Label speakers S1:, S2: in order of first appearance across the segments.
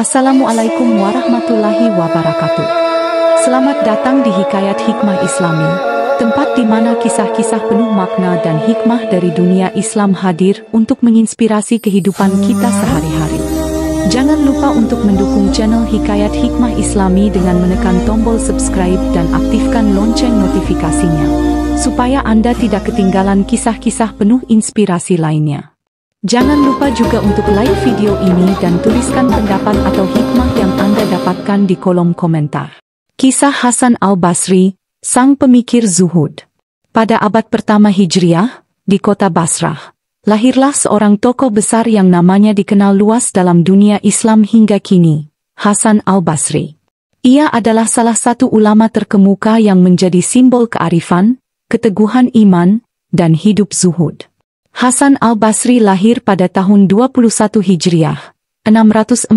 S1: Assalamualaikum warahmatullahi wabarakatuh. Selamat datang di Hikayat Hikmah Islami, tempat di mana kisah-kisah penuh makna dan hikmah dari dunia Islam hadir untuk menginspirasi kehidupan kita sehari-hari. Jangan lupa untuk mendukung channel Hikayat Hikmah Islami dengan menekan tombol subscribe dan aktifkan lonceng notifikasinya, supaya Anda tidak ketinggalan kisah-kisah penuh inspirasi lainnya. Jangan lupa juga untuk like video ini dan tuliskan pendapat atau hikmah yang Anda dapatkan di kolom komentar. Kisah Hasan al-Basri, sang pemikir zuhud. Pada abad pertama Hijriah, di kota Basrah, lahirlah seorang tokoh besar yang namanya dikenal luas dalam dunia Islam hingga kini, Hasan al-Basri. Ia adalah salah satu ulama terkemuka yang menjadi simbol kearifan, keteguhan iman, dan hidup zuhud. Hasan al-Basri lahir pada tahun 21 Hijriah, 642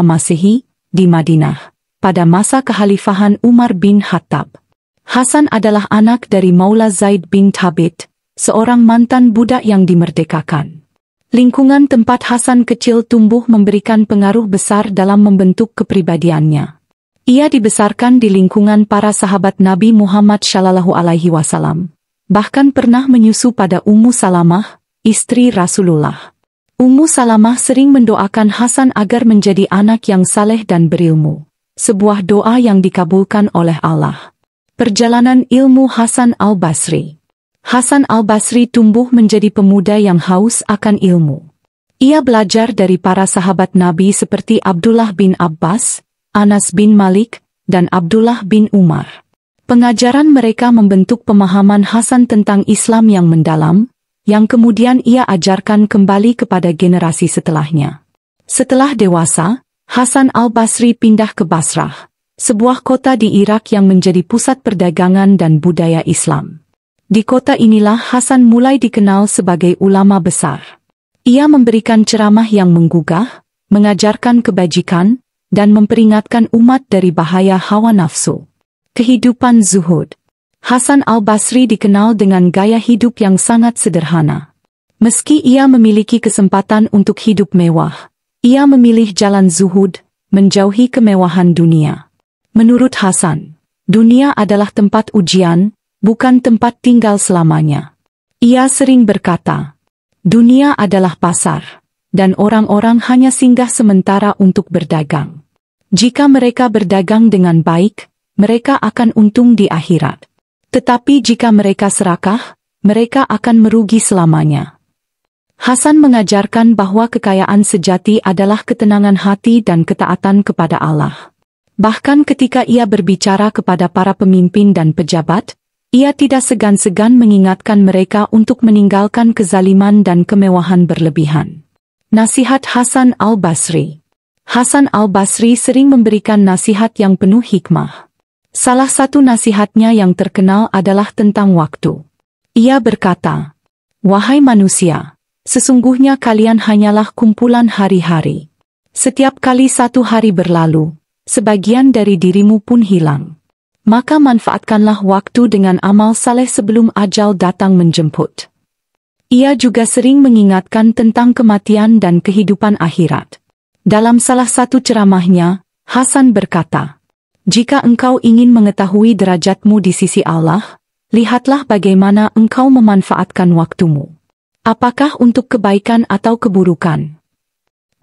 S1: Masehi, di Madinah, pada masa kekhalifahan Umar bin Khattab. Hasan adalah anak dari Maula Zaid bin Thabit, seorang mantan budak yang dimerdekakan. Lingkungan tempat Hasan kecil tumbuh memberikan pengaruh besar dalam membentuk kepribadiannya. Ia dibesarkan di lingkungan para sahabat Nabi Muhammad SAW. Bahkan pernah menyusu pada Ummu Salamah, istri Rasulullah. Ummu Salamah sering mendoakan Hasan agar menjadi anak yang saleh dan berilmu, sebuah doa yang dikabulkan oleh Allah. Perjalanan ilmu Hasan al-Basri. Hasan al-Basri tumbuh menjadi pemuda yang haus akan ilmu. Ia belajar dari para sahabat Nabi seperti Abdullah bin Abbas, Anas bin Malik, dan Abdullah bin Umar. Pengajaran mereka membentuk pemahaman Hasan tentang Islam yang mendalam, yang kemudian ia ajarkan kembali kepada generasi setelahnya. Setelah dewasa, Hasan al-Basri pindah ke Basrah, sebuah kota di Irak yang menjadi pusat perdagangan dan budaya Islam. Di kota inilah Hasan mulai dikenal sebagai ulama besar. Ia memberikan ceramah yang menggugah, mengajarkan kebajikan, dan memperingatkan umat dari bahaya hawa nafsu. Kehidupan zuhud. Hasan al-Basri dikenal dengan gaya hidup yang sangat sederhana. Meski ia memiliki kesempatan untuk hidup mewah, ia memilih jalan zuhud, menjauhi kemewahan dunia. Menurut Hasan, dunia adalah tempat ujian, bukan tempat tinggal selamanya. Ia sering berkata, dunia adalah pasar, dan orang-orang hanya singgah sementara untuk berdagang. Jika mereka berdagang dengan baik, mereka akan untung di akhirat. Tetapi jika mereka serakah, mereka akan merugi selamanya. Hasan mengajarkan bahwa kekayaan sejati adalah ketenangan hati dan ketaatan kepada Allah. Bahkan ketika ia berbicara kepada para pemimpin dan pejabat, ia tidak segan-segan mengingatkan mereka untuk meninggalkan kezaliman dan kemewahan berlebihan. Nasihat Hasan al-Basri. Hasan al-Basri sering memberikan nasihat yang penuh hikmah. Salah satu nasihatnya yang terkenal adalah tentang waktu. Ia berkata, "Wahai manusia, sesungguhnya kalian hanyalah kumpulan hari-hari. Setiap kali satu hari berlalu, sebagian dari dirimu pun hilang. Maka manfaatkanlah waktu dengan amal saleh sebelum ajal datang menjemput." Ia juga sering mengingatkan tentang kematian dan kehidupan akhirat. Dalam salah satu ceramahnya, Hasan berkata, "Jika engkau ingin mengetahui derajatmu di sisi Allah, lihatlah bagaimana engkau memanfaatkan waktumu. Apakah untuk kebaikan atau keburukan?"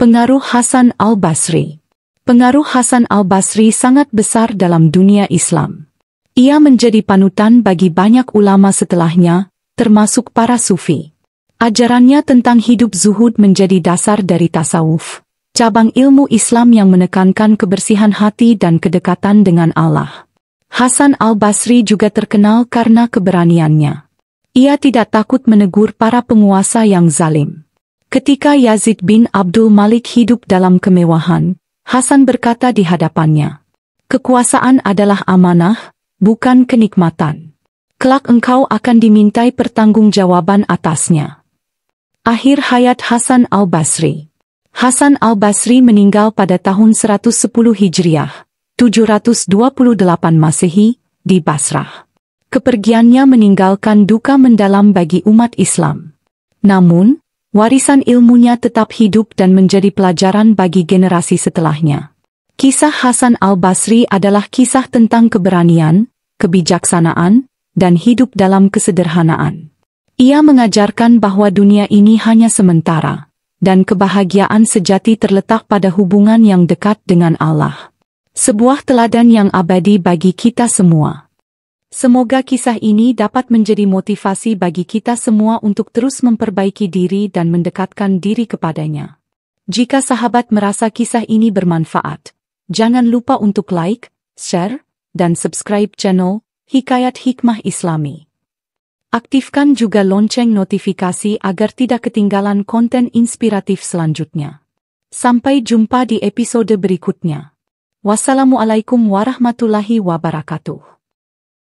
S1: Pengaruh Hasan al-Basri. Pengaruh Hasan al-Basri sangat besar dalam dunia Islam. Ia menjadi panutan bagi banyak ulama setelahnya, termasuk para sufi. Ajarannya tentang hidup zuhud menjadi dasar dari tasawuf, cabang ilmu Islam yang menekankan kebersihan hati dan kedekatan dengan Allah. Hasan al-Basri juga terkenal karena keberaniannya. Ia tidak takut menegur para penguasa yang zalim. Ketika Yazid bin Abdul Malik hidup dalam kemewahan, Hasan berkata di hadapannya, "Kekuasaan adalah amanah, bukan kenikmatan. Kelak engkau akan dimintai pertanggungjawaban atasnya." Akhir hayat Hasan al-Basri. Hasan al-Basri meninggal pada tahun 110 Hijriah, 728 Masehi, di Basrah. Kepergiannya meninggalkan duka mendalam bagi umat Islam. Namun, Warisan ilmunya tetap hidup dan menjadi pelajaran bagi generasi setelahnya. Kisah Hasan al-Basri adalah kisah tentang keberanian, kebijaksanaan, dan hidup dalam kesederhanaan. Ia mengajarkan bahwa dunia ini hanya sementara, dan kebahagiaan sejati terletak pada hubungan yang dekat dengan Allah. Sebuah teladan yang abadi bagi kita semua. Semoga kisah ini dapat menjadi motivasi bagi kita semua untuk terus memperbaiki diri dan mendekatkan diri kepadanya. Jika sahabat merasa kisah ini bermanfaat, jangan lupa untuk like, share, dan subscribe channel Hikayat Hikmah Islami. Aktifkan juga lonceng notifikasi agar tidak ketinggalan konten inspiratif selanjutnya. Sampai jumpa di episode berikutnya. Wassalamualaikum warahmatullahi wabarakatuh.